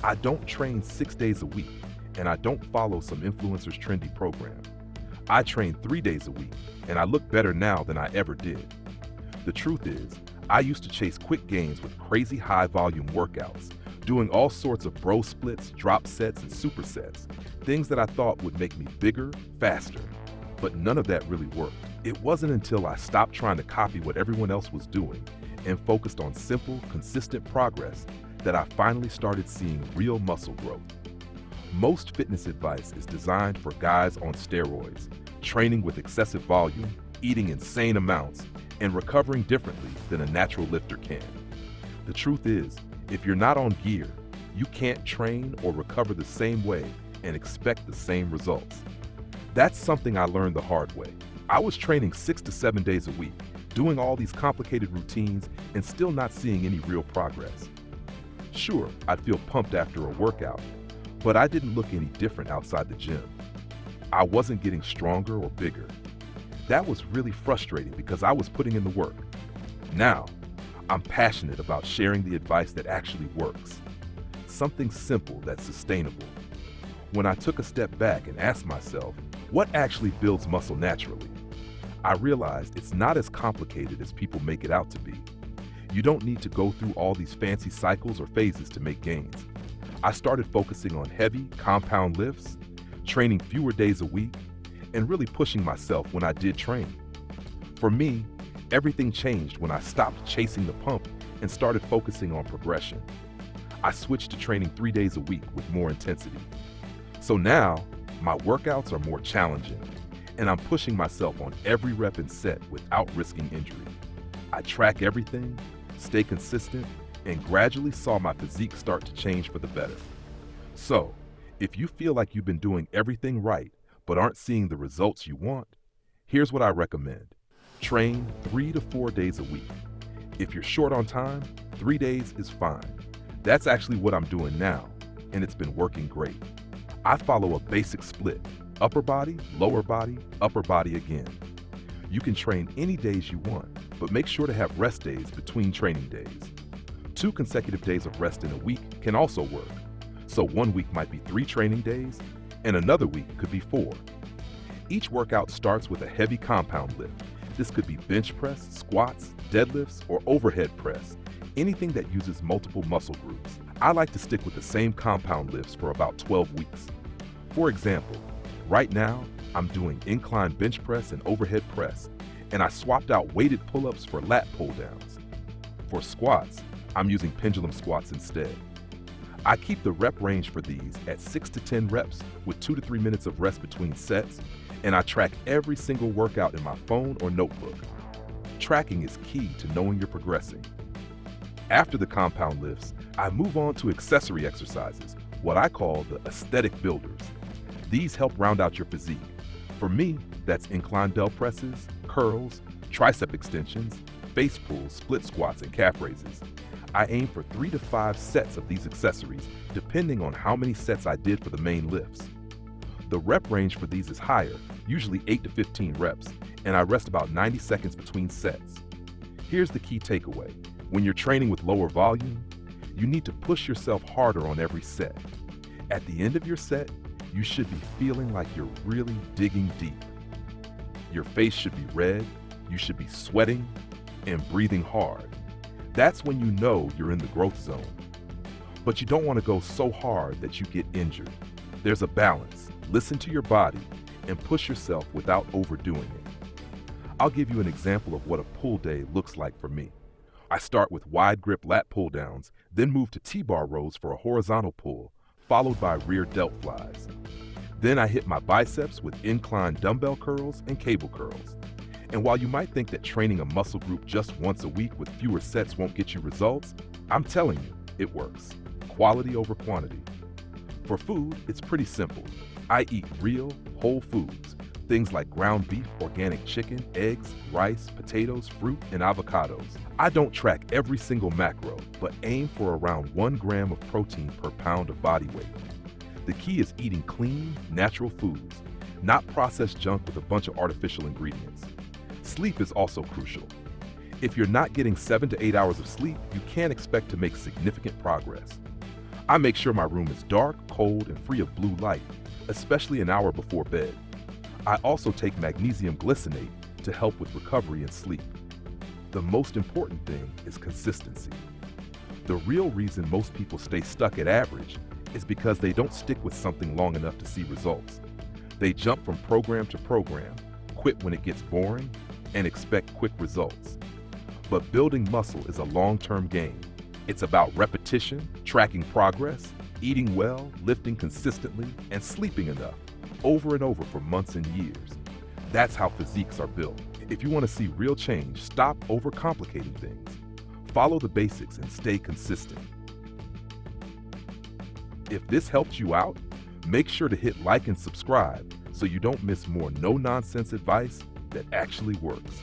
I don't train 6 days a week, and I don't follow some influencer's trendy program. I train 3 days a week, and I look better now than I ever did. The truth is, I used to chase quick gains with crazy high volume workouts, doing all sorts of bro splits, drop sets, and supersets, things that I thought would make me bigger, faster. But none of that really worked. It wasn't until I stopped trying to copy what everyone else was doing and focused on simple, consistent progress that I finally started seeing real muscle growth. Most fitness advice is designed for guys on steroids, training with excessive volume, eating insane amounts, and recovering differently than a natural lifter can. The truth is, if you're not on gear, you can't train or recover the same way and expect the same results. That's something I learned the hard way. I was training 6 to 7 days a week, doing all these complicated routines and still not seeing any real progress. Sure, I'd feel pumped after a workout, but I didn't look any different outside the gym. I wasn't getting stronger or bigger. That was really frustrating because I was putting in the work. Now, I'm passionate about sharing the advice that actually works. Something simple that's sustainable. When I took a step back and asked myself, what actually builds muscle naturally? I realized it's not as complicated as people make it out to be. You don't need to go through all these fancy cycles or phases to make gains. I started focusing on heavy, compound lifts, training fewer days a week, and really pushing myself when I did train. For me, everything changed when I stopped chasing the pump and started focusing on progression. I switched to training 3 days a week with more intensity. So now, my workouts are more challenging, and I'm pushing myself on every rep and set without risking injury. I track everything, stay consistent, and gradually saw my physique start to change for the better. So, if you feel like you've been doing everything right but aren't seeing the results you want, here's what I recommend. Train 3 to 4 days a week. If you're short on time, 3 days is fine. That's actually what I'm doing now, and it's been working great. I follow a basic split: upper body, upper body again. You can train any days you want, but make sure to have rest days between training days. 2 consecutive days of rest in a week can also work. So 1 week might be 3 training days, and another week could be 4. Each workout starts with a heavy compound lift. This could be bench press, squats, deadlifts, or overhead press, anything that uses multiple muscle groups. I like to stick with the same compound lifts for about 12 weeks. For example, right now, I'm doing incline bench press and overhead press, and I swapped out weighted pull-ups for lat pull-downs. For squats, I'm using pendulum squats instead. I keep the rep range for these at 6 to 10 reps with 2 to 3 minutes of rest between sets, and I track every single workout in my phone or notebook. Tracking is key to knowing you're progressing. After the compound lifts, I move on to accessory exercises, what I call the aesthetic builders. These help round out your physique. For me, that's incline delt presses, curls, tricep extensions, face pulls, split squats, and calf raises. I aim for 3 to 5 sets of these accessories, depending on how many sets I did for the main lifts. The rep range for these is higher, usually 8 to 15 reps, and I rest about 90 seconds between sets. Here's the key takeaway. When you're training with lower volume, you need to push yourself harder on every set. At the end of your set, you should be feeling like you're really digging deep. Your face should be red, you should be sweating, and breathing hard. That's when you know you're in the growth zone. But you don't want to go so hard that you get injured. There's a balance. Listen to your body and push yourself without overdoing it. I'll give you an example of what a pull day looks like for me. I start with wide grip lat pull downs, then move to T-bar rows for a horizontal pull, followed by rear delt flies. Then I hit my biceps with incline dumbbell curls and cable curls. And while you might think that training a muscle group just once a week with fewer sets won't get you results, I'm telling you, it works. Quality over quantity. For food, it's pretty simple. I eat real, whole foods, things like ground beef, organic chicken, eggs, rice, potatoes, fruit, and avocados. I don't track every single macro, but aim for around 1 gram of protein per pound of body weight. The key is eating clean, natural foods, not processed junk with a bunch of artificial ingredients. Sleep is also crucial. If you're not getting 7 to 8 hours of sleep, you can't expect to make significant progress. I make sure my room is dark, cold, and free of blue light, especially an hour before bed. I also take magnesium glycinate to help with recovery and sleep. The most important thing is consistency. The real reason most people stay stuck at average is because they don't stick with something long enough to see results. They jump from program to program, quit when it gets boring, and expect quick results. But building muscle is a long-term game. It's about repetition, tracking progress, eating well, lifting consistently, and sleeping enough, over and over for months and years. That's how physiques are built. If you want to see real change, stop overcomplicating things. Follow the basics and stay consistent. If this helped you out, make sure to hit like and subscribe so you don't miss more no-nonsense advice that actually works.